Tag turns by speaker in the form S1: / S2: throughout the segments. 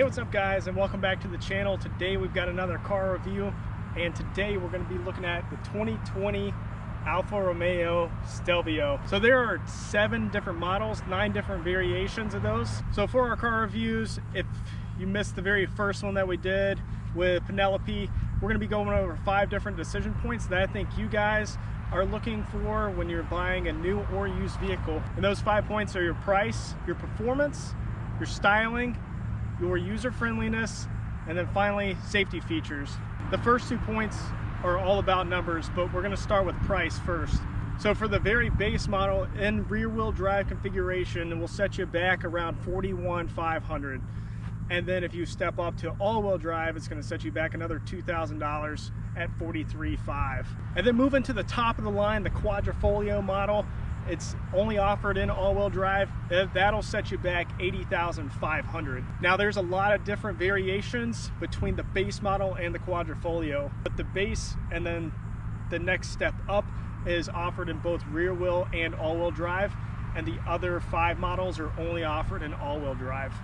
S1: what's up guys, and welcome back to the channel. Today we've got another car review, and today we're going to be looking at the 2020 Alfa Romeo Stelvio. So there are 7 different models, 9 different variations of those. So for our car reviews, if you missed the very first one that we did with Penelope, we're going to be going over 5 different decision points that I think you guys are looking for when you're buying a new or used vehicle. And those 5 points are your price, your performance, your styling, your user friendliness, and then finally safety features. The first 2 points are all about numbers, but we're going to start with price first. So for the very base model in rear-wheel drive configuration, it will set you back around $41,500. And then if you step up to all-wheel drive, it's going to set you back another $2,000 at $43,500. And then moving to the top of the line, the Quadrifoglio model, it's only offered in all-wheel drive. That'll set you back $80,500. Now there's a lot of different variations between the base model and the Quadrifoglio, but the base and then the next step up is offered in both rear-wheel and all-wheel drive, and the other 5 models are only offered in all-wheel drive.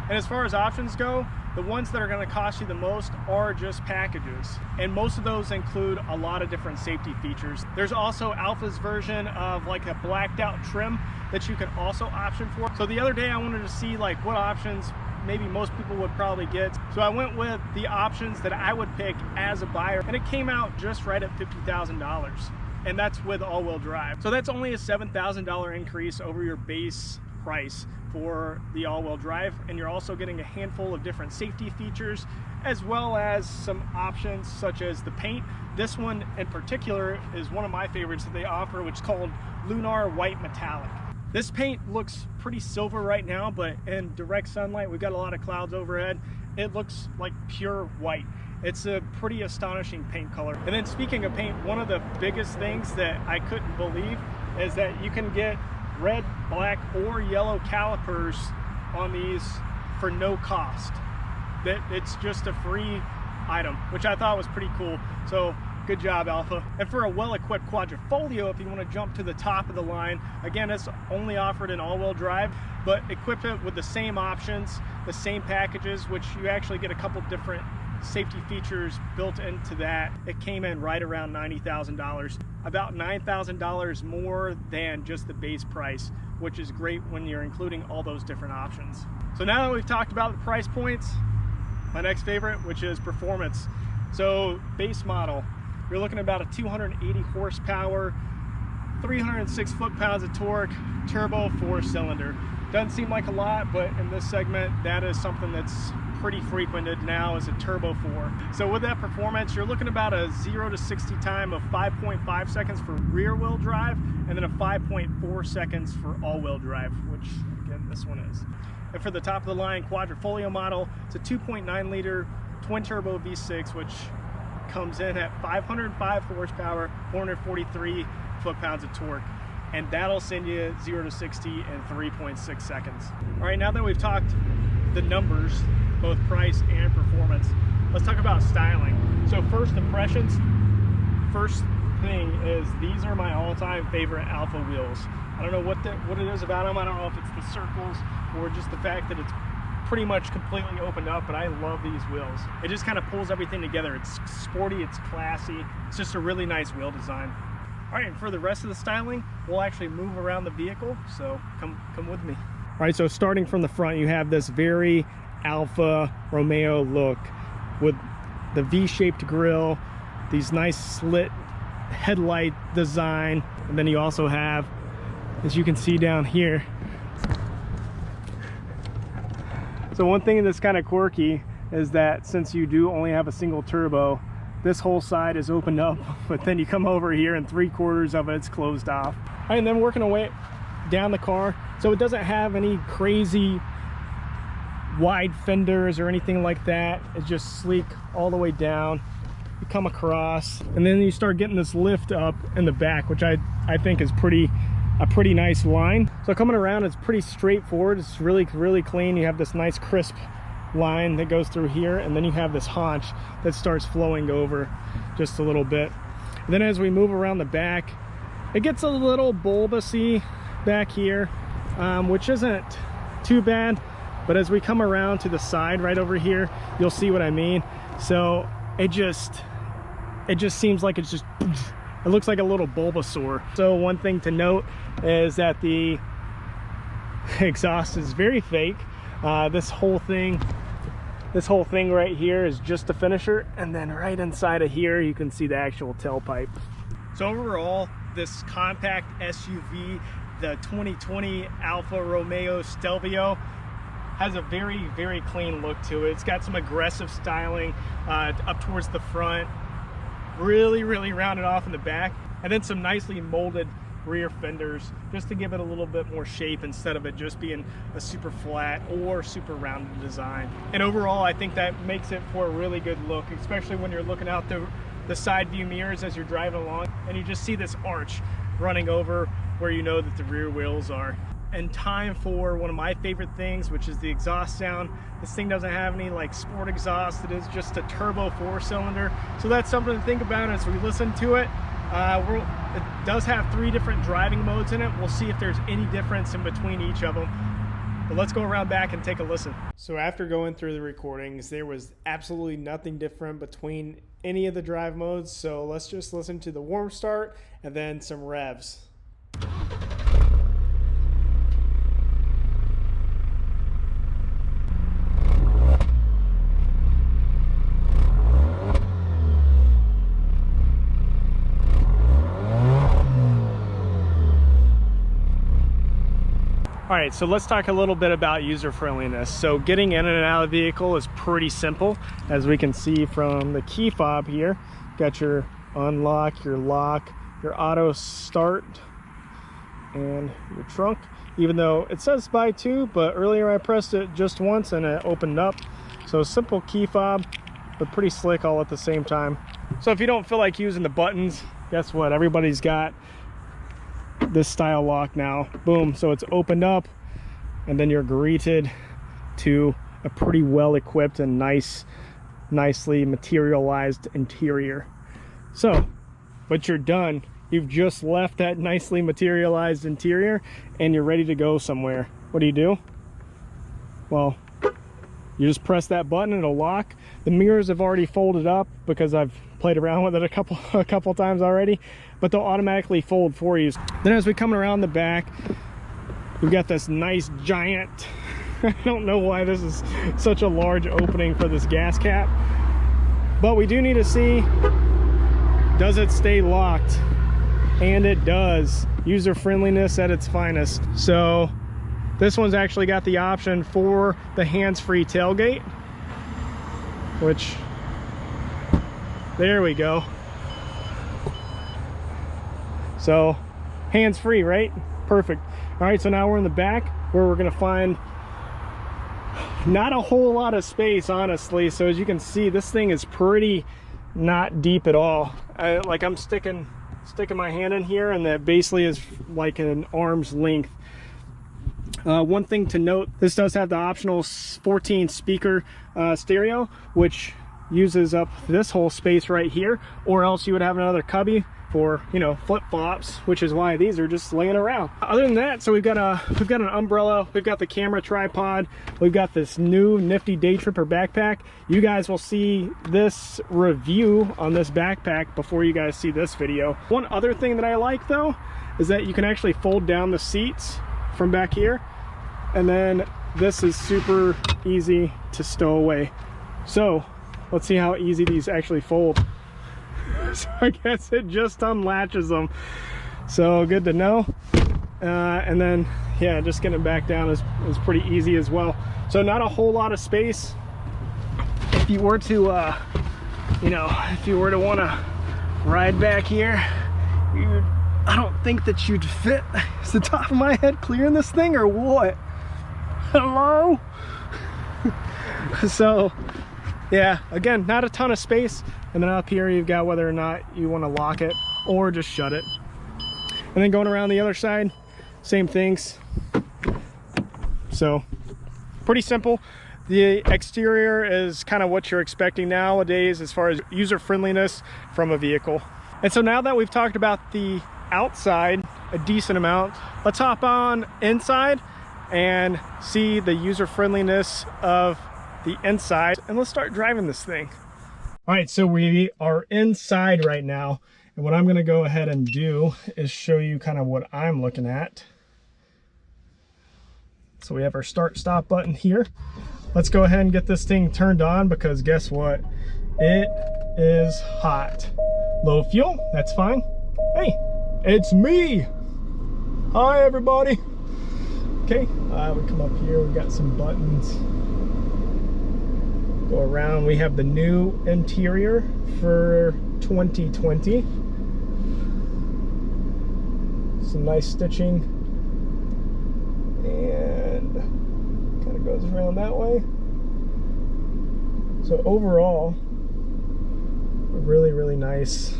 S1: And as far as options go, the ones that are going to cost you the most are just packages. And most of those include a lot of different safety features. There's also Alfa's version of like a blacked out trim that you can also option for. So the other day I wanted to see like what options maybe most people would probably get. So I went with the options that I would pick as a buyer, and it came out just right at $50,000. And that's with all-wheel drive. So that's only a $7,000 increase over your base price for the all-wheel drive, and you're also getting a handful of different safety features as well as some options such as the paint. This one in particular is one of my favorites that they offer, which is called Lunar White Metallic. This paint looks pretty silver right now, but in direct sunlight, we've got a lot of clouds overhead, it looks like pure white. It's a pretty astonishing paint color. And then speaking of paint, one of the biggest things that I couldn't believe is that you can get red, black, or yellow calipers on these for no cost. That it's just a free item, which I thought was pretty cool. So good job, Alfa. And for a well-equipped Quadrifoglio, if you want to jump to the top of the line, again, it's only offered in all-wheel drive, but equip it with the same options, the same packages, which you actually get a couple different safety features built into that. It came in right around $90,000, about $9,000 more than just the base price, which is great when you're including all those different options. So now that we've talked about the price points, my next favorite, which is performance. So base model, you're looking at about a 280 horsepower, 306 foot-pounds of torque, turbo 4-cylinder. Doesn't seem like a lot, but in this segment, that is something that's pretty frequented now as a turbo 4. So with that performance, you're looking about a 0 to 60 time of 5.5 seconds for rear wheel drive, and then a 5.4 seconds for all-wheel drive, which again this one is. And for the top of the line Quadrifoglio model, it's a 2.9 liter twin turbo V6, which comes in at 505 horsepower, 443 foot-pounds of torque, and that'll send you 0 to 60 in 3.6 seconds. All right, now that we've talked the numbers, both price and performance, let's talk about styling. So first impressions, first thing is these are my all-time favorite Alfa wheels. I don't know what it is about them. I don't know if it's the circles or just the fact that it's pretty much completely opened up, but I love these wheels. It just kind of pulls everything together. It's sporty, it's classy, it's just a really nice wheel design. All right, and for the rest of the styling, we'll actually move around the vehicle, so come with me. All right, so starting from the front, you have this very Alfa Romeo look with the V-shaped grille, these nice slit headlight design, and then you also have, as you can see down here, so one thing that's kind of quirky is that since you do only have a single turbo, this whole side is opened up, but then you come over here and 3/4 of it's closed off. All right, and then working our way down the car, so it doesn't have any crazy wide fenders or anything like that. It's just sleek all the way down. You come across, and then you start getting this lift up in the back, which I think is a pretty nice line. So coming around, it's pretty straightforward. It's really clean. You have this nice crisp line that goes through here, and then you have this haunch that starts flowing over just a little bit. And then as we move around the back, it gets a little bulbousy back here, which isn't too bad, but as we come around to the side right over here, you'll see what I mean. So it just seems like it's just, it looks like a little Bulbasaur. So one thing to note is that the exhaust is very fake. This whole thing right here is just a finisher, and then right inside of here you can see the actual tailpipe. So overall, this compact SUV, the 2020 Alfa Romeo Stelvio, has a very, very clean look to it. It's got some aggressive styling up towards the front, really rounded off in the back, and then some nicely molded rear fenders just to give it a little bit more shape instead of it just being a super flat or super rounded design. And overall, I think that makes it for a really good look, especially when you're looking out the side view mirrors as you're driving along and you just see this arch running over where you know that the rear wheels are. And time for one of my favorite things, which is the exhaust sound. This thing doesn't have any like sport exhaust. It is just a turbo 4-cylinder. So that's something to think about as we listen to it. It does have 3 different driving modes in it. We'll see if there's any difference in between each of them. But let's go around back and take a listen. So after going through the recordings, there was absolutely nothing different between any of the drive modes. So let's just listen to the warm start and then some revs. All right, so let's talk a little bit about user-friendliness. So getting in and out of the vehicle is pretty simple. As we can see from the key fob here, got your unlock, your lock, your auto start, and your trunk. Even though it says buy 2, but earlier I pressed it just once and it opened up. So simple key fob, but pretty slick all at the same time. So if you don't feel like using the buttons, guess what? Everybody's got this style lock now. Boom, so it's opened up and then you're greeted to a pretty well equipped and nicely materialized interior. So but you're done. You've just left that nicely materialized interior and you're ready to go somewhere. What do? Well, you just press that button, it'll lock. The mirrors have already folded up because I've played around with it a couple times already, but they'll automatically fold for you. Then as we come around the back, we've got this nice giant, I don't know why this is such a large opening for this gas cap, but we do need to see, does it stay locked? And it does. User friendliness at its finest. So this one's actually got the option for the hands-free tailgate, which, there we go. So hands-free, right? Perfect. All right, so now we're in the back where we're gonna find not a whole lot of space, honestly. So as you can see, this thing is pretty not deep at all. I'm sticking my hand in here and that basically is like an arm's length. One thing to note, this does have the optional 14 speaker stereo, which uses up this whole space right here, or else you would have another cubby for, you know, flip-flops, which is why these are just laying around. Other than that, so we've got an umbrella, we've got the camera tripod, we've got this new nifty day tripper backpack. You guys will see this review on this backpack before you guys see this video. One other thing that I like though is that you can actually fold down the seats from back here, and then this is super easy to stow away. So let's see how easy these actually fold. So I guess it just unlatches them, so good to know. And then yeah, just getting it back down is pretty easy as well. So not a whole lot of space. If you were to you know, if you were to want to ride back here, I don't think that you'd fit. Is the top of my head clear in this thing or what? Hello? So yeah, again, not a ton of space. And then up here you've got whether or not you want to lock it or just shut it. And then going around the other side, same things. So pretty simple. The exterior is kind of what you're expecting nowadays as far as user friendliness from a vehicle. And so now that we've talked about the outside a decent amount, let's hop on inside and see the user friendliness of the inside, and let's start driving this thing. All right, so we are inside right now, and what I'm going to go ahead and do is show you kind of what I'm looking at. So we have our start stop button here. Let's go ahead and get this thing turned on, because guess what? It is hot. Low fuel, that's fine. Hey, it's me. Hi everybody. Okay, we come up here, we've got some buttons. Go around, we have the new interior for 2020. Some nice stitching. And kind of goes around that way. So overall, a really, really nice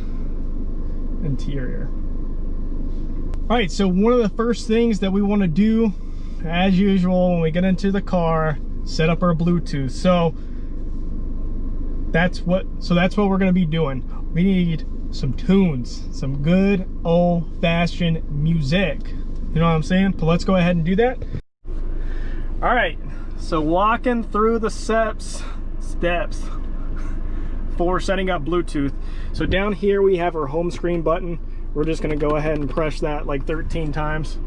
S1: interior. All right, so one of the first things that we want to do, as usual, when we get into the car, set up our Bluetooth. So that's what we're going to be doing. We need some tunes, some good old-fashioned music. You know what I'm saying? So let's go ahead and do that. All right, so walking through the steps for setting up Bluetooth. So down here we have our home screen button. We're just gonna go ahead and press that like 13 times.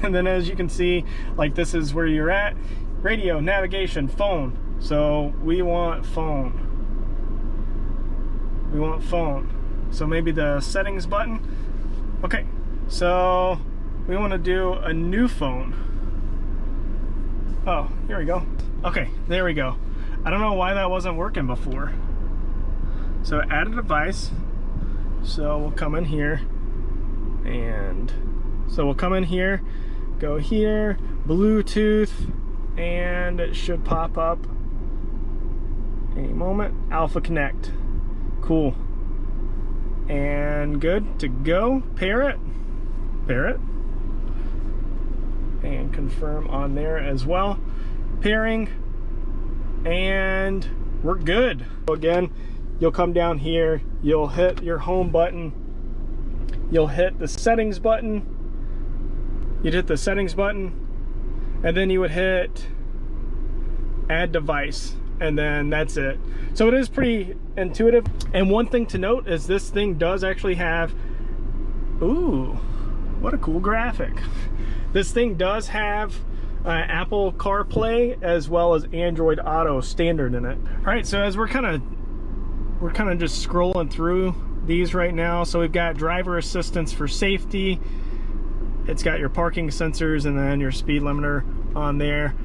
S1: And then as you can see, like this is where you're at. Radio, navigation, phone. So we want phone. We want phone. So maybe the settings button. Okay, so we want to do a new phone. Oh, here we go. Okay, there we go. I don't know why that wasn't working before. So add a device. So we'll come in here, and so we'll come in here, go here, Bluetooth, and it should pop up any moment. Alpha Connect. Cool. And good to go. Pair it. And confirm on there as well. Pairing, and we're good. So again, you'll come down here, you'll hit your home button, you'll hit the settings button, you'd hit the settings button, and then you would hit add device, and then that's it. So it is pretty intuitive. And one thing to note is this thing does actually have, ooh, what a cool graphic. This thing does have Apple CarPlay as well as Android Auto standard in it. All right, so as we're kind of just scrolling through these right now. So we've got driver assistance for safety. It's got your parking sensors and then your speed limiter on there.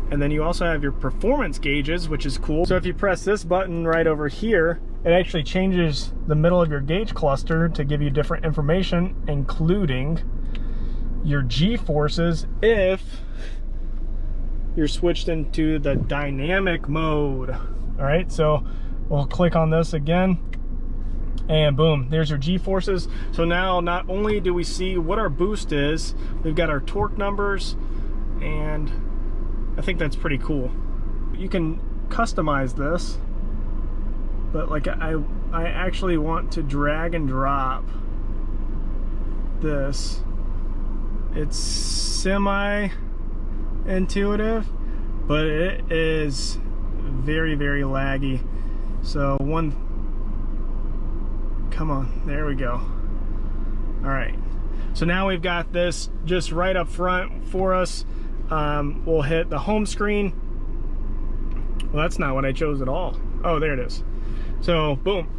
S1: And then you also have your performance gauges, which is cool. So if you press this button right over here, it actually changes the middle of your gauge cluster to give you different information, including your G-forces if you're switched into the dynamic mode. All right, so we'll click on this again, and boom, there's your G-forces. So now not only do we see what our boost is, we've got our torque numbers, and I think that's pretty cool. You can customize this, but like I actually want to drag and drop this. It's semi-intuitive, but it is very, very laggy. So come on, there we go. All right, so now we've got this just right up front for us. We'll hit the home screen. Well, that's not what I chose at all. Oh, there it is. So boom,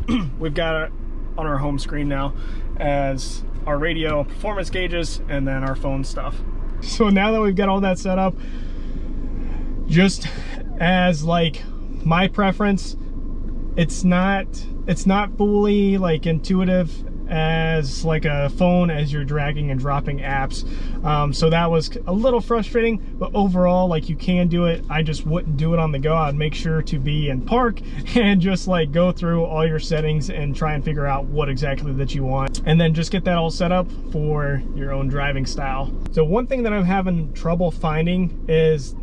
S1: we've got it on our home screen now as our radio, performance gauges, and then our phone stuff. So now that we've got all that set up, just as like my preference, it's not fully like intuitive as like a phone as you're dragging and dropping apps. So that was a little frustrating, but overall, like, you can do it. I just wouldn't do it on the go. I'd make sure to be in park and just like go through all your settings and try and figure out what exactly that you want, and then just get that all set up for your own driving style. So one thing that I'm having trouble finding is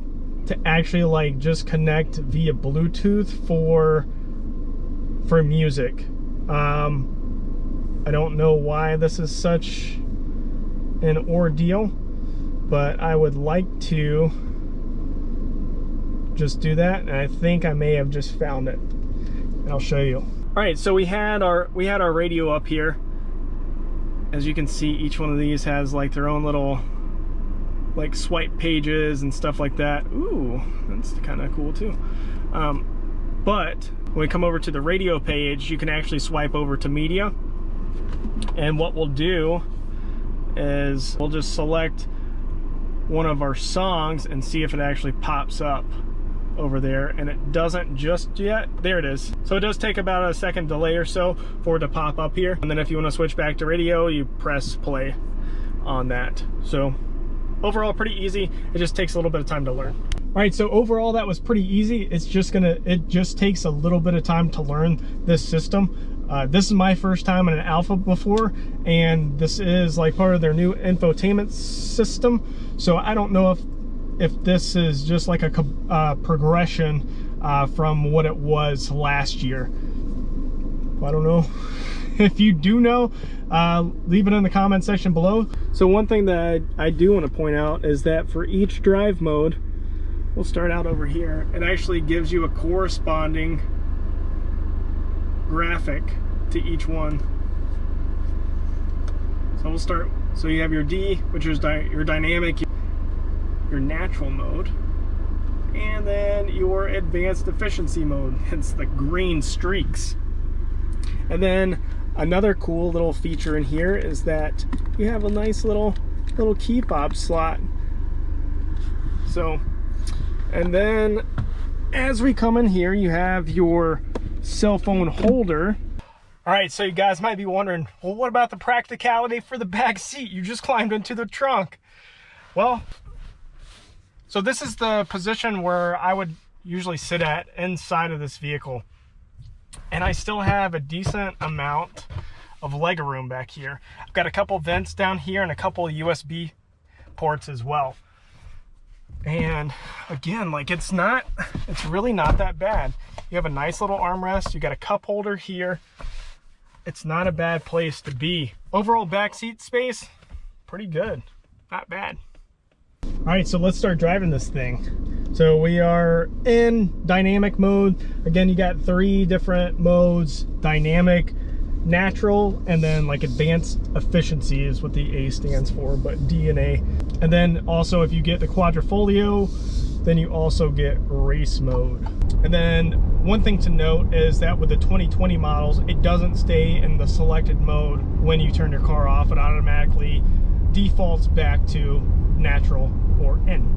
S1: to actually like just connect via Bluetooth for music. I don't know why this is such an ordeal. but I would like to just do that, and I think I may have just found it, and I'll show you. All right, so we had our radio up here. As you can see, each one of these has like their own little like swipe pages and stuff like that. Ooh, that's kind of cool too. But when we come over to the radio page, you can actually swipe over to media, and what we'll do is we'll just select one of our songs and see if it actually pops up over there, and it doesn't just yet. There it is. So it does take about a second delay or so for it to pop up here, and then if you want to switch back to radio, you press play on that. So overall pretty easy. It just takes a little bit of time to learn. All right, so overall that was pretty easy. It just takes a little bit of time to learn this system. This is my first time in an Alfa before, and this is like part of their new infotainment system. So I don't know if this is just like a progression from what it was last year. I don't know. If you do know, leave it in the comment section below. So one thing that I do want to point out is that for each drive mode, we'll start out over here, it actually gives you a corresponding graphic to each one. So we'll start, so you have your D, which is your dynamic, your natural mode, and then your advanced efficiency mode, hence the green streaks. And then another cool little feature in here is that you have a nice little key fob slot. So, and then as we come in here, you have your cell phone holder. All right, so you guys might be wondering, well, what about the practicality for the back seat? You just climbed into the trunk. Well, so this is the position where I would usually sit at inside of this vehicle. And I still have a decent amount of leg room back here. I've got a couple vents down here and a couple of USB ports as well. And again, like it's really not that bad. You have a nice little armrest, you got a cup holder here. It's not a bad place to be. Overall back seat space, pretty good, not bad. All right, so let's start driving this thing. So we are in dynamic mode. Again, you got 3 different modes: dynamic, natural, and then like advanced efficiency is what the A stands for, but D and A. And then also if you get the quadrifolio, then you also get race mode. And then one thing to note is that with the 2020 models, it doesn't stay in the selected mode when you turn your car off. It automatically defaults back to natural or N.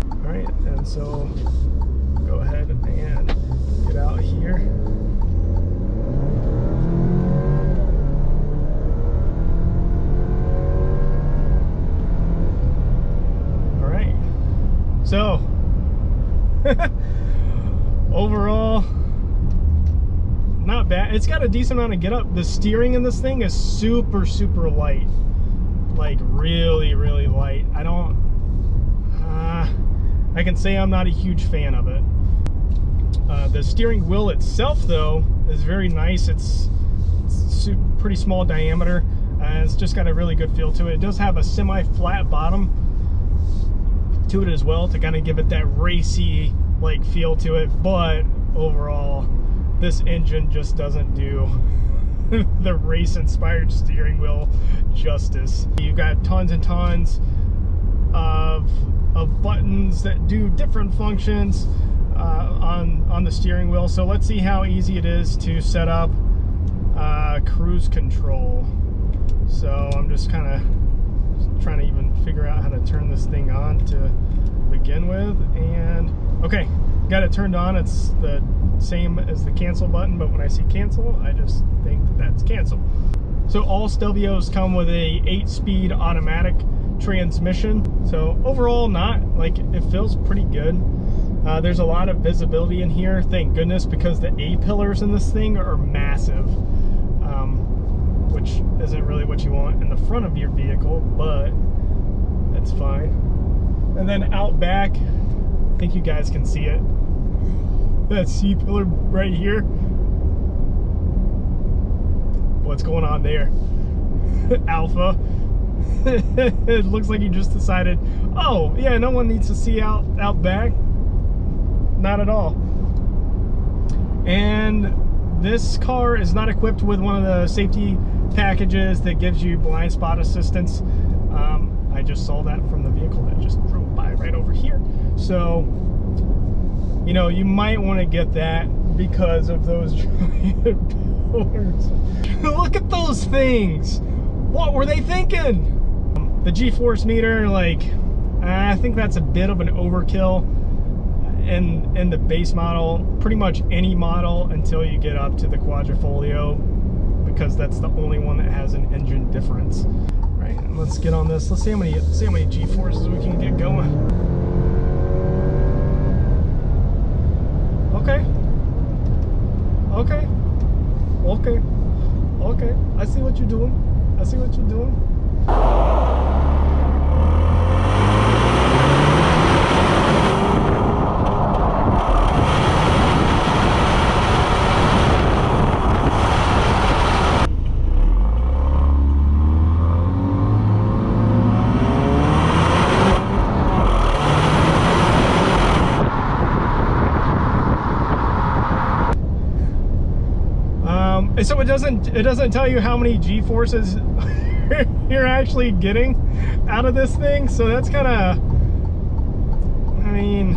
S1: All right, and so go ahead and get out here. All right, so overall, not bad. It's got a decent amount of get up. The steering in this thing is super light, like really light. I can say I'm not a huge fan of it. The steering wheel itself though is very nice. It's pretty small diameter, and it's just got a really good feel to it. It does have a semi-flat bottom to it as well to kind of give it that racy like feel to it, but overall this engine just doesn't do the race inspired steering wheel justice. You've got tons and tons of buttons that do different functions on the steering wheel. So let's see how easy it is to set up cruise control. So I'm just kind of trying to even figure out how to turn this thing on to begin with. And okay, got it turned on. It's the same as the cancel button, but when I see cancel, I just think that's cancel. So all Stelvios come with a 8-speed automatic transmission. So overall, not like, it feels pretty good. There's a lot of visibility in here, thank goodness, because the A-pillars in this thing are massive, which isn't really what you want in the front of your vehicle, but that's fine. And then out back, I think you guys can see it, that C-pillar right here. What's going on there? Alpha. It looks like you just decided, oh yeah, no one needs to see out back. Not at all. And this car is not equipped with one of the safety packages that gives you blind spot assistance. I just saw that from the vehicle that just drove by right over here. So, you know, you might want to get that because of those giant pillars. Look at those things. What were they thinking? The G-force meter, like, I think that's a bit of an overkill in the base model. Pretty much any model until you get up to the Quadrifoglio, because that's the only one that has an engine difference. Right, and let's get on this. Let's see how many G-forces we can get going. Okay. Okay. Okay. Okay. I see what you're doing. I see what you're doing. So it doesn't tell you how many G-forces you're actually getting out of this thing. So that's kind of, I mean,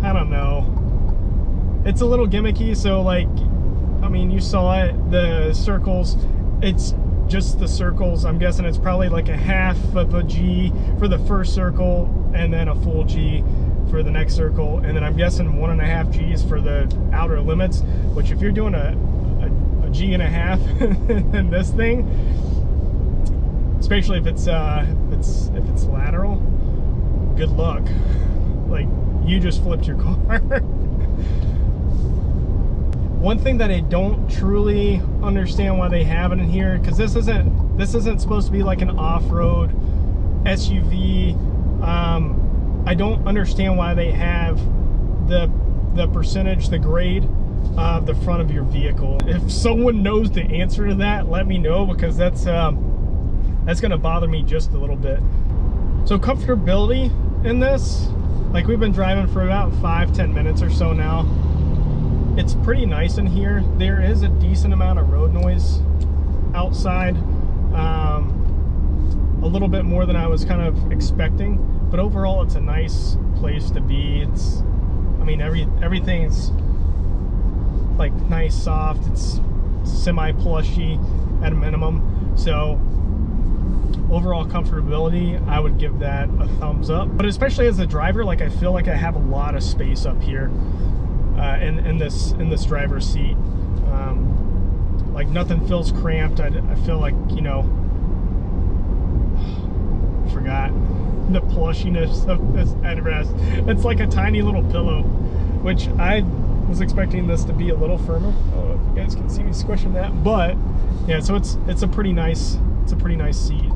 S1: I don't know. It's a little gimmicky. So like, I mean, you saw it, the circles, it's just the circles. I'm guessing it's probably like a half of a G for the first circle and then a full G for the next circle. And then I'm guessing 1.5 G's for the outer limits, which if you're doing a G&a half in this thing, especially if it's lateral, good luck. Like, you just flipped your car. One thing that I don't truly understand why they have it in here, because this isn't supposed to be like an off-road SUV. I don't understand why they have the percentage, the grade of the front of your vehicle. If someone knows the answer to that, let me know, because that's gonna bother me just a little bit. So comfortability in this, like, we've been driving for about 5-10 minutes or so now. It's pretty nice in here. There is a decent amount of road noise outside, a little bit more than I was kind of expecting, but overall it's a nice place to be. It's, I mean, everything's like nice, soft. It's semi-plushy at a minimum. So overall comfortability, I would give that a thumbs up. But especially as a driver, like, I feel like I have a lot of space up here in this driver's seat. Like, nothing feels cramped. I feel like, you know, I forgot the plushiness of this headrest. It's like a tiny little pillow, which I was expecting this to be a little firmer. I don't know if you guys can see me squishing that, but yeah, so it's a pretty nice seat.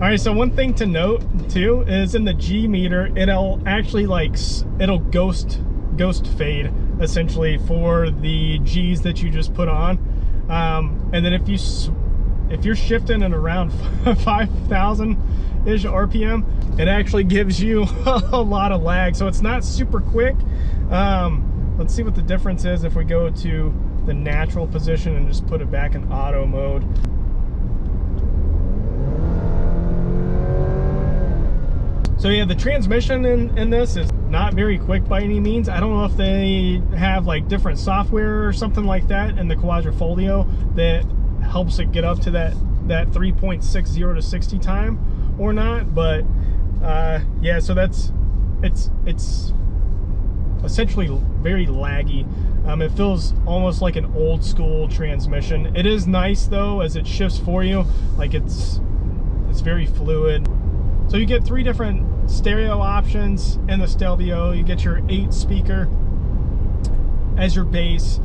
S1: All right, so one thing to note too is in the G meter, it'll actually it'll ghost fade essentially for the G's that you just put on, and then if you're shifting at around 5,000-ish RPM, it actually gives you a lot of lag. So it's not super quick. Let's see what the difference is if we go to the natural position and just put it back in auto mode. So yeah, the transmission in this is not very quick by any means. I don't know if they have like different software or something like that in the Quadrifoglio that helps it get up to that 3.60 to 60 time or not, but yeah, so it's essentially very laggy. It feels almost like an old school transmission. It is nice though, as it shifts for you. Like, it's very fluid. So you get 3 different stereo options in the Stelvio. You get your 8 speaker as your bass.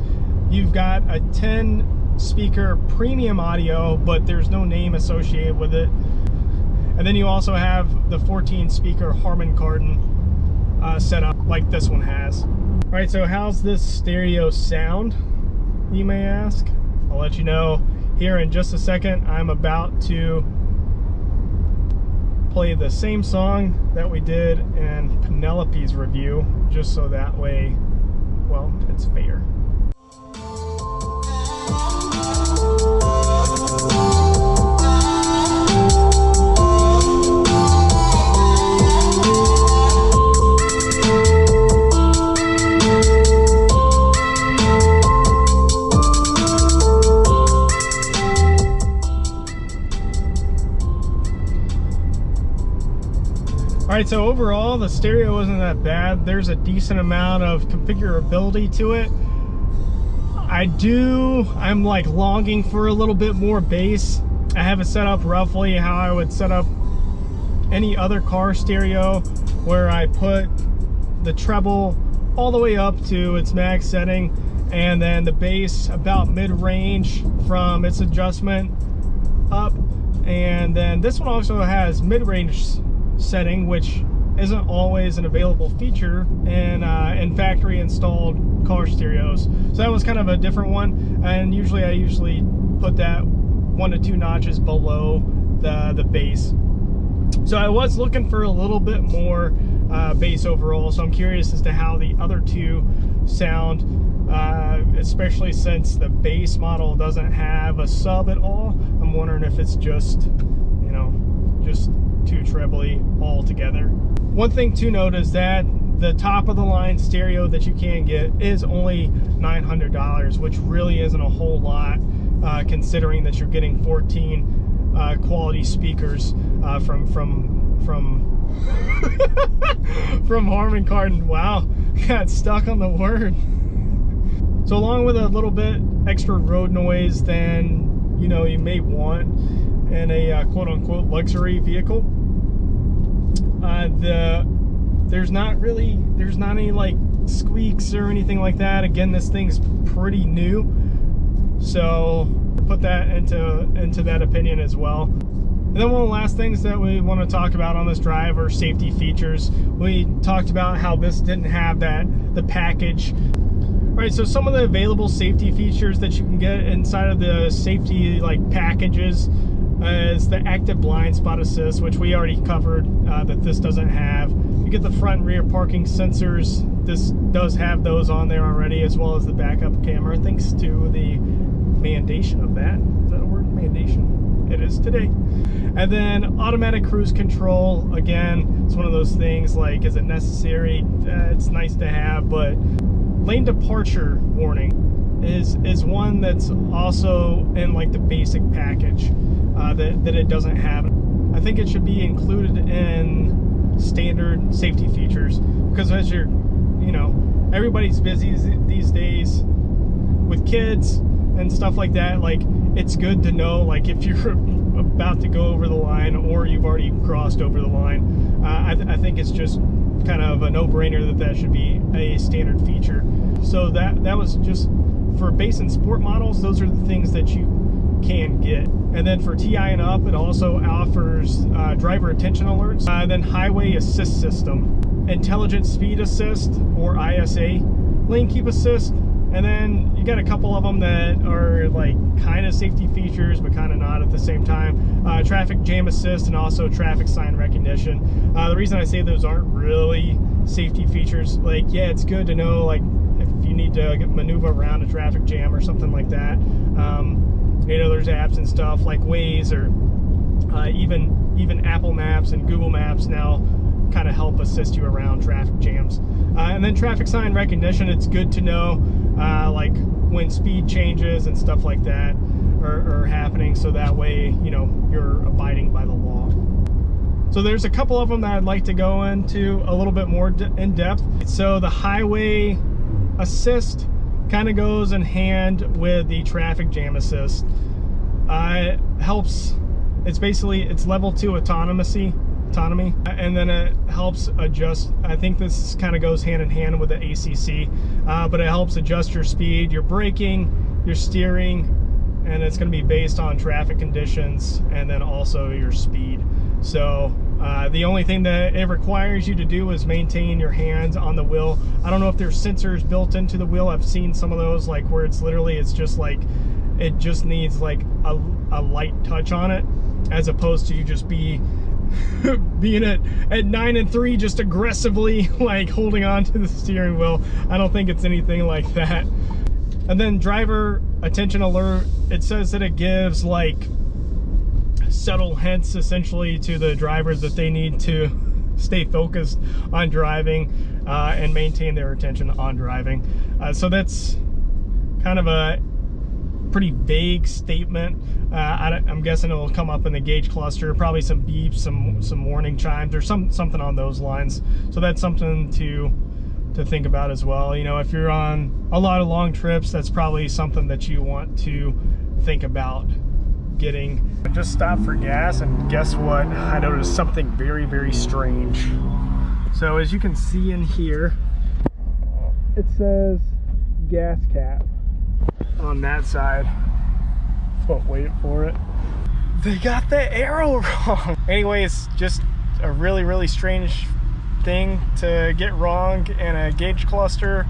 S1: You've got a 10 speaker premium audio, but there's no name associated with it. And then you also have the 14 speaker Harman Kardon setup like this one has. All right, so how's this stereo sound, you may ask? I'll let you know here in just a second. I'm about to play the same song that we did in Penelope's review, just so that way, well, it's fair. Alright, so overall the stereo isn't that bad. There's a decent amount of configurability to it. I'm like longing for a little bit more bass. I have it set up roughly how I would set up any other car stereo, where I put the treble all the way up to its max setting, and then the bass about mid-range from its adjustment up. And then this one also has mid-range setting, which isn't always an available feature in factory installed car stereos. So that was kind of a different one, and I usually put that 1 to 2 notches below the bass. So I was looking for a little bit more bass overall, so I'm curious as to how the other two sound, especially since the base model doesn't have a sub at all. I'm wondering if it's just, you know, just too trebly all together. One thing to note is that the top of the line stereo that you can get is only $900, which really isn't a whole lot, considering that you're getting 14 quality speakers from Harman Kardon. Wow, got stuck on the word. So along with a little bit extra road noise than you may want in a quote-unquote luxury vehicle, there's not any like squeaks or anything like that. Again, this thing's pretty new, so put that into that opinion as well. And then one of the last things that we want to talk about on this drive are safety features. We talked about how this didn't have the package. All right, so some of the available safety features that you can get inside of the safety packages is the active blind spot assist, which we already covered that this doesn't have. You get the front and rear parking sensors. This does have those on there already, as well as the backup camera, thanks to the mandation of that. Is that a word? Mandation. It is today. And then automatic cruise control. Again, it's one of those things like, is it necessary? It's nice to have, but lane departure warning is one that's also in like the basic package that it doesn't have. I think it should be included in standard safety features, because as everybody's busy these days with kids and stuff like that. Like, it's good to know, like, if you're about to go over the line or you've already crossed over the line. I think it's just kind of a no-brainer that should be a standard feature. So that was just for base and sport models. Those are the things that you can get. And then for TI and up, it also offers driver attention alerts, then highway assist system, intelligent speed assist or ISA, lane keep assist, and then you got a couple of them that are like kind of safety features but kind of not at the same time. Traffic jam assist and also traffic sign recognition. The reason I say those aren't really safety features, like, yeah, it's good to know, like, if you need to maneuver around a traffic jam or something like that. There's apps and stuff like Waze or even Apple Maps and Google Maps now kind of help assist you around traffic jams. And then traffic sign recognition, it's good to know like when speed changes and stuff like that are happening, so that way you're abiding by the law. So there's a couple of them that I'd like to go into a little bit more in depth. So the highway assist kind of goes in hand with the traffic jam assist. It helps. It's level 2 autonomy, and then it helps adjust. I think this kind of goes hand in hand with the ACC, but it helps adjust your speed, your braking, your steering, and it's going to be based on traffic conditions and then also your speed. So the only thing that it requires you to do is maintain your hands on the wheel. I don't know if there's sensors built into the wheel. I've seen some of those like where it's literally, it's just like, it just needs like a light touch on it, as opposed to you just being at 9 and 3 just aggressively like holding on to the steering wheel. I don't think it's anything like that. And then driver attention alert, it says that it gives like subtle hints essentially to the drivers that they need to stay focused on driving and maintain their attention on driving. So that's kind of a pretty vague statement. I'm guessing it'll come up in the gauge cluster, probably some beeps, some warning chimes, or something on those lines. So that's something to think about as well. You know, if you're on a lot of long trips, that's probably something that you want to think about getting. I just stopped for gas, and guess what? I noticed something very, very strange. So as you can see in here, it says gas cap on that side. Oh, wait for it. They got the arrow wrong. Anyways, just a really, really strange thing to get wrong in a gauge cluster.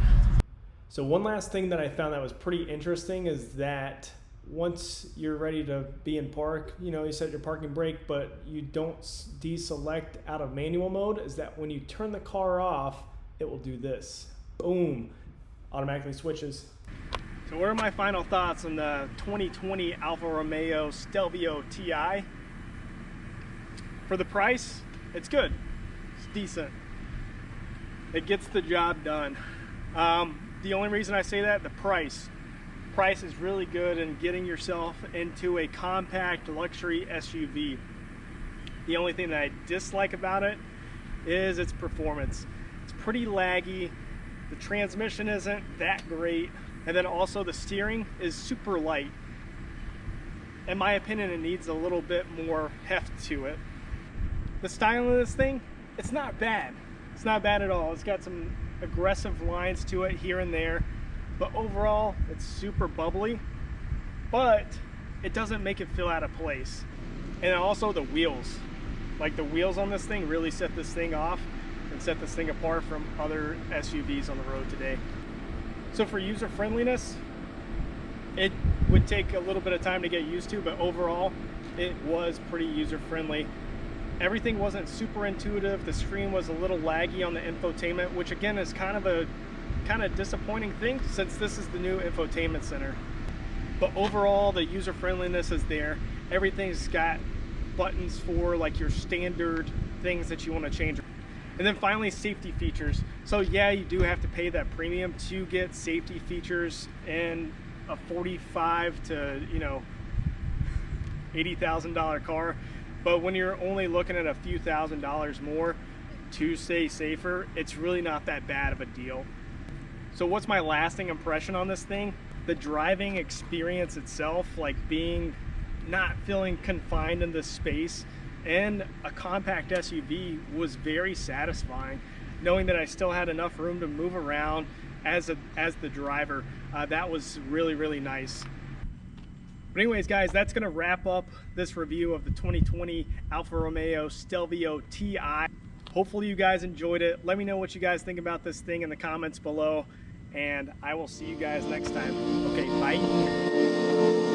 S1: So one last thing that I found that was pretty interesting is that once you're ready to be in park, you know, you set your parking brake, but you don't deselect out of manual mode, is that when you turn the car off, it will do this. Boom, automatically switches. So what are my final thoughts on the 2020 Alfa Romeo Stelvio TI? For the price, it's good. It's decent. It gets the job done. The only reason I say that, the price. Price is really good in getting yourself into a compact luxury SUV. The only thing that I dislike about it is its performance. It's pretty laggy. The transmission isn't that great. And then also the steering is super light. In my opinion, it needs a little bit more heft to it. The styling of this thing, it's not bad. It's not bad at all. It's got some aggressive lines to it here and there, but overall it's super bubbly, but it doesn't make it feel out of place. And also the wheels, like the wheels on this thing really set this thing off and set this thing apart from other SUVs on the road today. So for user friendliness, it would take a little bit of time to get used to, but overall it was pretty user friendly. Everything wasn't super intuitive. The screen was a little laggy on the infotainment, which again is kind of a disappointing thing since this is the new infotainment center. But overall, the user friendliness is there. Everything's got buttons for like your standard things that you want to change. And then finally, safety features. So yeah, you do have to pay that premium to get safety features in a $45,000 to, you know, $80,000 car. But when you're only looking at a few $1,000s more to stay safer, it's really not that bad of a deal. So what's my lasting impression on this thing? The driving experience itself, like not feeling confined in this space, and a compact SUV was very satisfying. Knowing that I still had enough room to move around as the driver, that was really, really nice. But anyways, guys, that's gonna wrap up this review of the 2020 Alfa Romeo Stelvio TI. Hopefully you guys enjoyed it. Let me know what you guys think about this thing in the comments below, and I will see you guys next time. Okay, bye.